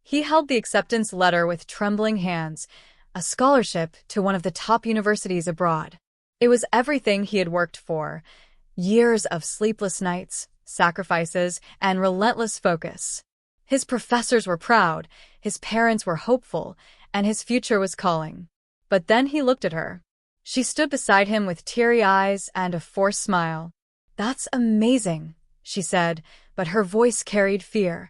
He held the acceptance letter with trembling hands, a scholarship to one of the top universities abroad. It was everything he had worked for. Years of sleepless nights, sacrifices, and relentless focus. His professors were proud, his parents were hopeful, and his future was calling. But then he looked at her. She stood beside him with teary eyes and a forced smile. "That's amazing," she said, but her voice carried fear.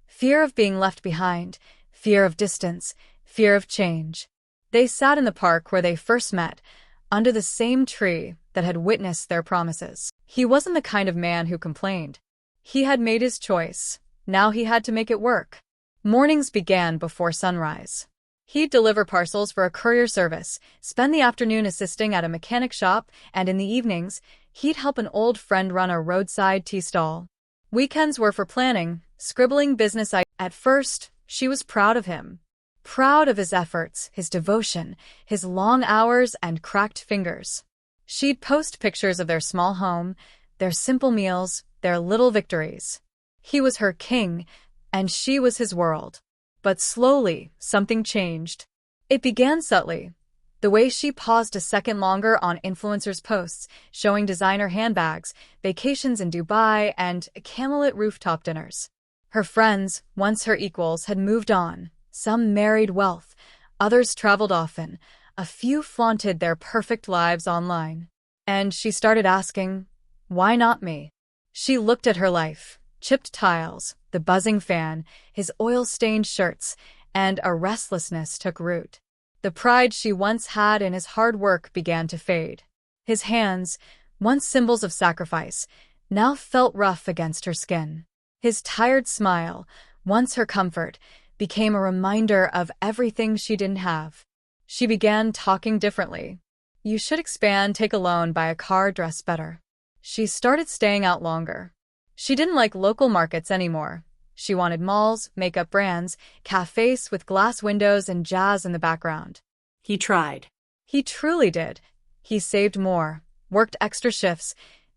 Fear of being left behind, fear of distance, fear of change. They sat in the park where they first met, under the same tree that had witnessed their promises. He wasn't the kind of man who complained. He had made his choice. Now he had to make it work. Mornings began before sunrise. He'd deliver parcels for a courier service, spend the afternoon assisting at a mechanic shop, and in the evenings, he'd help an old friend run a roadside tea stall. Weekends were for planning, scribbling business ideas. At first, she was proud of him. Proud of his efforts, his devotion, his long hours and cracked fingers. She'd post pictures of their small home, their simple meals, their little victories. He was her king, and she was his world. But slowly, something changed. It began subtly. The way she paused a second longer on influencers' posts, showing designer handbags, vacations in Dubai, and candlelit rooftop dinners. Her friends, once her equals, had moved on. Some married wealth, others traveled often, a few flaunted their perfect lives online. And she started asking, why not me? She looked at her life, chipped tiles, the buzzing fan, his oil-stained shirts, and a restlessness took root. The pride she once had in his hard work began to fade. His hands, once symbols of sacrifice, now felt rough against her skin. His tired smile, once her comfort, became a reminder of everything she didn't have. She began talking differently. You should expand, take a loan, buy a car, dress better. She started staying out longer. She didn't like local markets anymore. She wanted malls, makeup brands, cafes with glass windows and jazz in the background. He tried. He truly did. He saved more, worked extra shifts,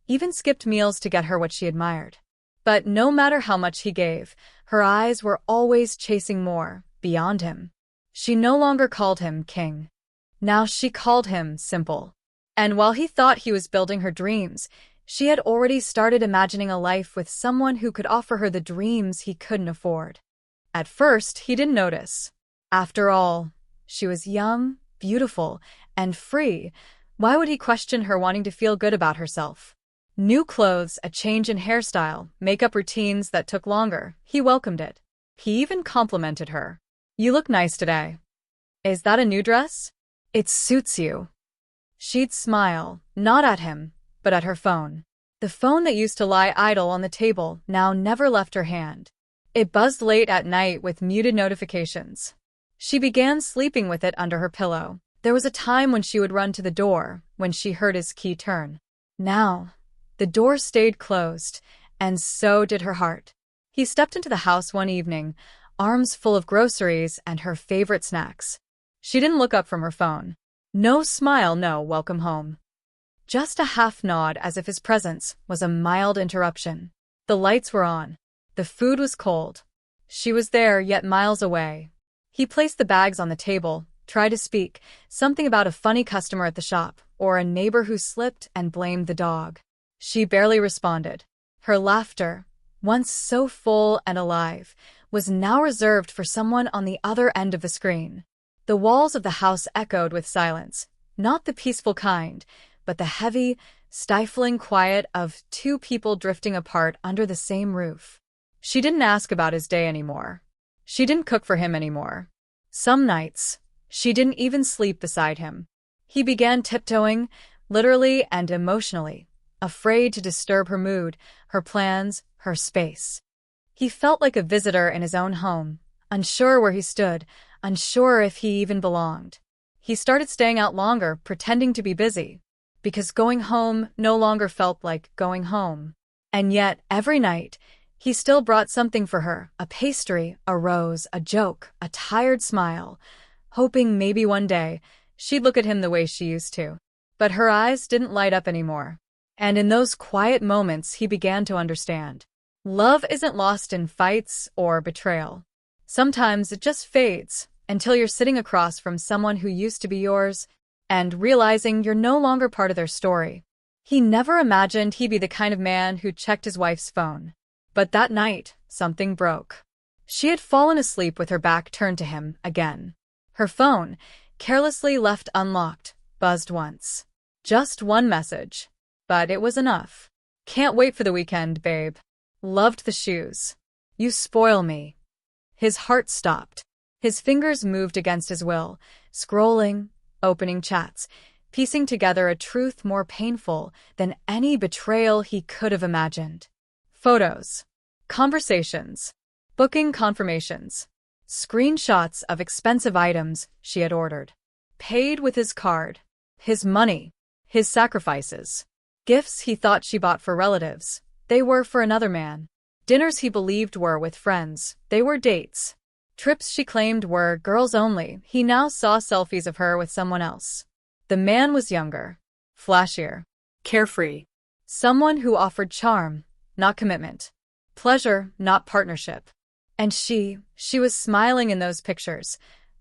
even skipped meals to get her what she admired. But no matter how much he gave, her eyes were always chasing more, beyond him. She no longer called him king. Now she called him simple. And while he thought he was building her dreams, she had already started imagining a life with someone who could offer her the dreams he couldn't afford. At first, he didn't notice. After all, she was young, beautiful, and free. Why would he question her wanting to feel good about herself? New clothes, a change in hairstyle, makeup routines that took longer. He welcomed it. He even complimented her. You look nice today. Is that a new dress? It suits you. She'd smile, not at him, but at her phone. The phone that used to lie idle on the table now never left her hand. It buzzed late at night with muted notifications. She began sleeping with it under her pillow. There was a time when she would run to the door when she heard his key turn. Now, the door stayed closed, and so did her heart. He stepped into the house one evening, arms full of groceries and her favorite snacks. She didn't look up from her phone. No smile, no welcome home. Just a half nod as if his presence was a mild interruption. The lights were on. The food was cold. She was there, yet miles away. He placed the bags on the table, tried to speak, something about a funny customer at the shop, or a neighbor who slipped and blamed the dog. She barely responded. Her laughter, once so full and alive, was now reserved for someone on the other end of the screen. The walls of the house echoed with silence, not the peaceful kind, but the heavy, stifling quiet of two people drifting apart under the same roof. She didn't ask about his day anymore. She didn't cook for him anymore. Some nights, she didn't even sleep beside him. He began tiptoeing, literally and emotionally, afraid to disturb her mood, her plans, her space. He felt like a visitor in his own home, unsure where he stood, unsure if he even belonged. He started staying out longer, pretending to be busy, because going home no longer felt like going home. And yet, every night, he still brought something for her, a pastry, a rose, a joke, a tired smile, hoping maybe one day she'd look at him the way she used to. But her eyes didn't light up anymore. And in those quiet moments he began to understand. Love isn't lost in fights or betrayal. Sometimes it just fades until you're sitting across from someone who used to be yours and realizing you're no longer part of their story. He never imagined he'd be the kind of man who checked his wife's phone. But that night, something broke. She had fallen asleep with her back turned to him again. Her phone, carelessly left unlocked, buzzed once. Just one message. But it was enough. Can't wait for the weekend, babe. Loved the shoes. You spoil me. His heart stopped. His fingers moved against his will, scrolling, opening chats, piecing together a truth more painful than any betrayal he could have imagined. Photos. Conversations. Booking confirmations. Screenshots of expensive items she had ordered. Paid with his card. His money. His sacrifices. Gifts he thought she bought for relatives. They were for another man. Dinners he believed were with friends. They were dates. Trips she claimed were girls only. He now saw selfies of her with someone else. The man was younger. Flashier. Carefree. Someone who offered charm, not commitment. Pleasure, not partnership. And she was smiling in those pictures.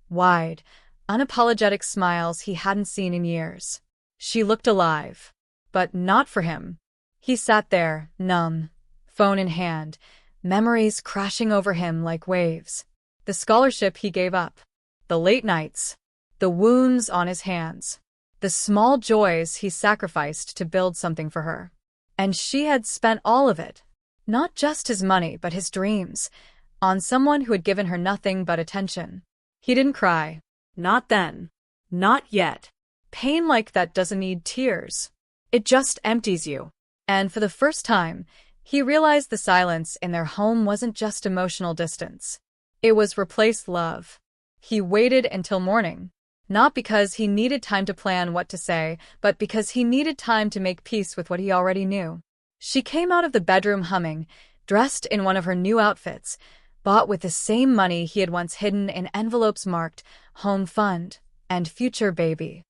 Wide, unapologetic smiles he hadn't seen in years. She looked alive. But not for him. He sat there, numb, phone in hand, memories crashing over him like waves. The scholarship he gave up. The late nights. The wounds on his hands. The small joys he sacrificed to build something for her. And she had spent all of it. Not just his money, but his dreams. On someone who had given her nothing but attention. He didn't cry. Not then. Not yet. Pain like that doesn't need tears. It just empties you. And for the first time, he realized the silence in their home wasn't just emotional distance. It was replaced love. He waited until morning. Not because he needed time to plan what to say, but because he needed time to make peace with what he already knew. She came out of the bedroom humming, dressed in one of her new outfits, bought with the same money he had once hidden in envelopes marked Home Fund and Future Baby.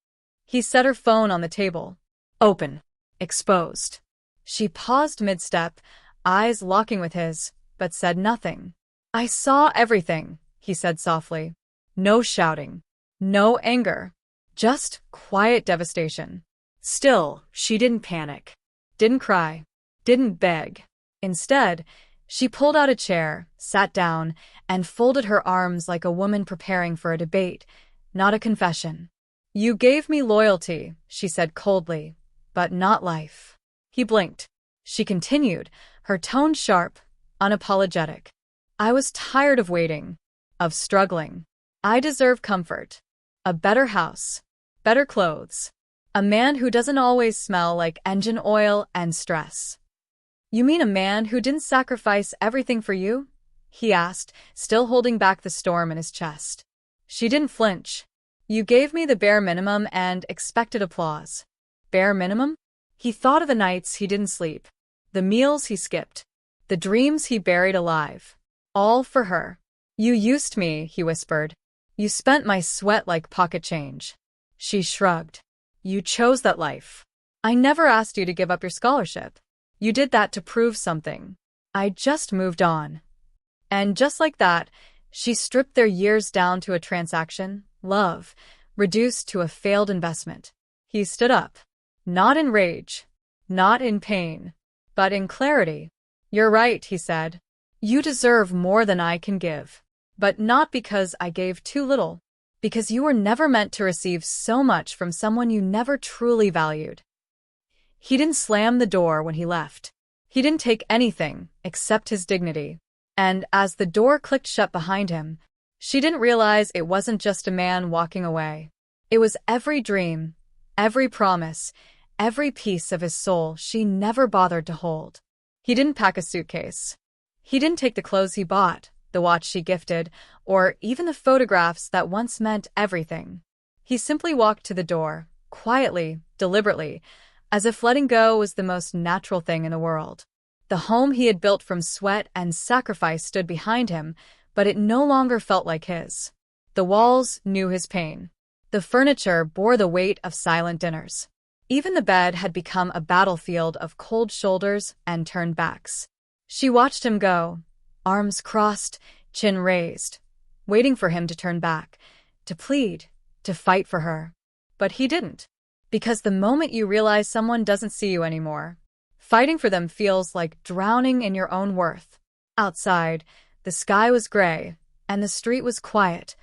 He set her phone on the table. Open. Exposed. She paused mid-step, eyes locking with his, but said nothing. I saw everything, he said softly. No shouting. No anger. Just quiet devastation. Still, she didn't panic. Didn't cry. Didn't beg. Instead, she pulled out a chair, sat down, and folded her arms like a woman preparing for a debate, not a confession. You gave me loyalty, she said coldly, but not life. He blinked. She continued, her tone sharp, unapologetic. I was tired of waiting, of struggling. I deserve comfort. A better house. Better clothes. A man who doesn't always smell like engine oil and stress. You mean a man who didn't sacrifice everything for you? He asked, still holding back the storm in his chest. She didn't flinch. You gave me the bare minimum and expected applause. Bare minimum? He thought of the nights he didn't sleep, the meals he skipped, the dreams he buried alive. All for her. You used me, he whispered. You spent my sweat like pocket change. She shrugged. You chose that life. I never asked you to give up your scholarship. You did that to prove something. I just moved on. And just like that, she stripped their years down to a transaction, love, reduced to a failed investment. He stood up. Not in rage, not in pain, but in clarity. You're right, he said. You deserve more than I can give. But not because I gave too little. Because you were never meant to receive so much from someone you never truly valued. He didn't slam the door when he left. He didn't take anything except his dignity. And as the door clicked shut behind him, she didn't realize it wasn't just a man walking away. It was every dream, every promise, every piece of his soul she never bothered to hold. He didn't pack a suitcase. He didn't take the clothes he bought, the watch she gifted, or even the photographs that once meant everything. He simply walked to the door, quietly, deliberately, as if letting go was the most natural thing in the world. The home he had built from sweat and sacrifice stood behind him, but it no longer felt like his. The walls knew his pain. The furniture bore the weight of silent dinners. Even the bed had become a battlefield of cold shoulders and turned backs. She watched him go, arms crossed, chin raised, waiting for him to turn back, to plead, to fight for her. But he didn't. Because the moment you realize someone doesn't see you anymore, fighting for them feels like drowning in your own worth. Outside, the sky was gray, and the street was quiet,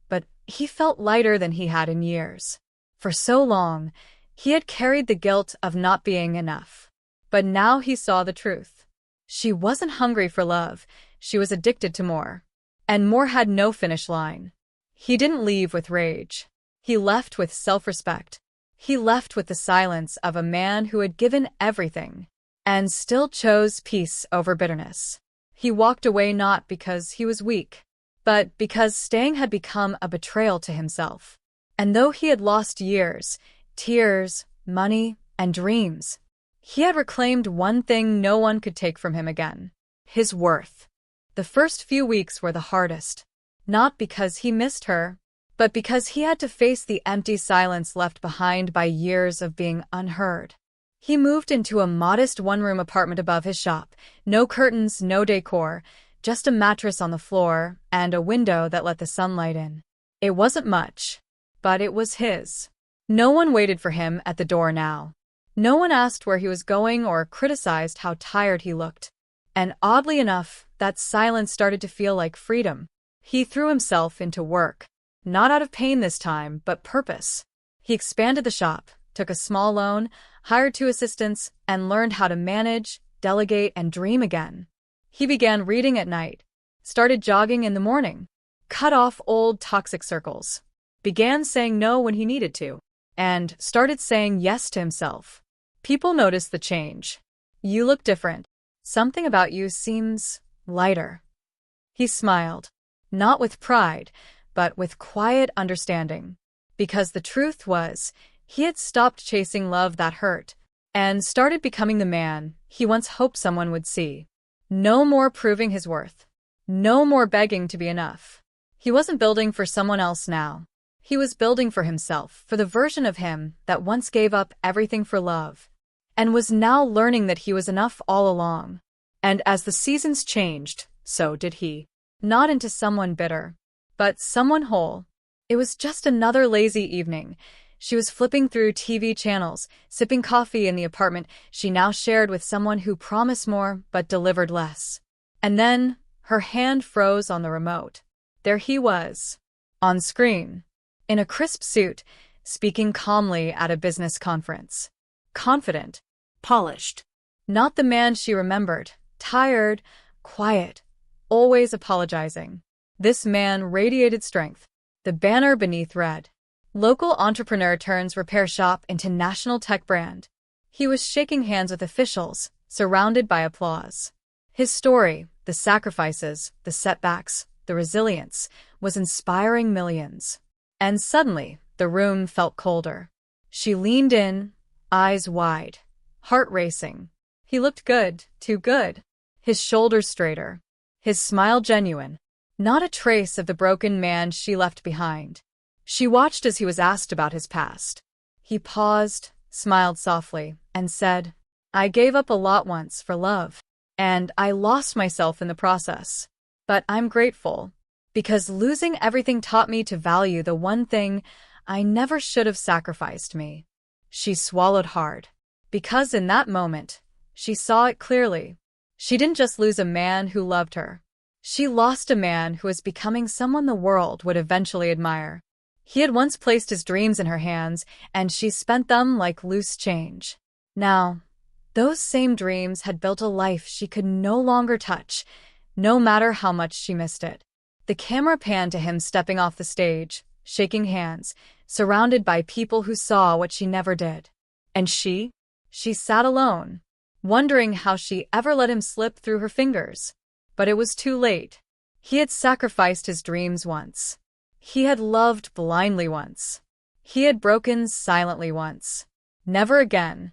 but he felt lighter than he had in years. For so long, he had carried the guilt of not being enough. But now he saw the truth. She wasn't hungry for love, she was addicted to more. And more had no finish line. He didn't leave with rage. He left with self-respect. He left with the silence of a man who had given everything, and still chose peace over bitterness. He walked away not because he was weak, but because staying had become a betrayal to himself. And though he had lost years, tears, money, and dreams, he had reclaimed one thing no one could take from him again: his worth. The first few weeks were the hardest, not because he missed her, but because he had to face the empty silence left behind by years of being unheard. He moved into a modest one-room apartment above his shop. No curtains, no decor, just a mattress on the floor and a window that let the sunlight in. It wasn't much, but it was his. No one waited for him at the door now. No one asked where he was going or criticized how tired he looked. And oddly enough, that silence started to feel like freedom. He threw himself into work. Not out of pain this time, but purpose. He expanded the shop, took a small loan, hired 2 assistants, and learned how to manage, delegate, and dream again. He began reading at night, started jogging in the morning, cut off old toxic circles, began saying no when he needed to, and started saying yes to himself. People noticed the change. You look different. Something about you seems lighter. He smiled, not with pride, but with quiet understanding. Because the truth was, he had stopped chasing love that hurt, and started becoming the man he once hoped someone would see. No more proving his worth. No more begging to be enough. He wasn't building for someone else now. He was building for himself, for the version of him that once gave up everything for love, and was now learning that he was enough all along. And as the seasons changed, so did he. Not into someone bitter, but someone whole. It was just another lazy evening. She was flipping through TV channels, sipping coffee in the apartment she now shared with someone who promised more but delivered less. And then, her hand froze on the remote. There he was, on screen, in a crisp suit, speaking calmly at a business conference. Confident, polished. Not the man she remembered, tired, quiet, always apologizing. This man radiated strength. The banner beneath read, "Local entrepreneur turns repair shop into national tech brand." He was shaking hands with officials, surrounded by applause. His story, the sacrifices, the setbacks, the resilience, was inspiring millions. And suddenly, the room felt colder. She leaned in, eyes wide, heart racing. He looked good, too good. His shoulders straighter, his smile genuine, not a trace of the broken man she left behind. She watched as he was asked about his past. He paused, smiled softly, and said, "I gave up a lot once for love, and I lost myself in the process. But I'm grateful, because losing everything taught me to value the one thing I never should have sacrificed me." She swallowed hard, because in that moment, she saw it clearly. She didn't just lose a man who loved her. She lost a man who was becoming someone the world would eventually admire. He had once placed his dreams in her hands, and she spent them like loose change. Now, those same dreams had built a life she could no longer touch, no matter how much she missed it. The camera panned to him stepping off the stage, shaking hands, surrounded by people who saw what she never did. And she sat alone, wondering how she ever let him slip through her fingers. But it was too late. He had sacrificed his dreams once. He had loved blindly once. He had broken silently once. Never again.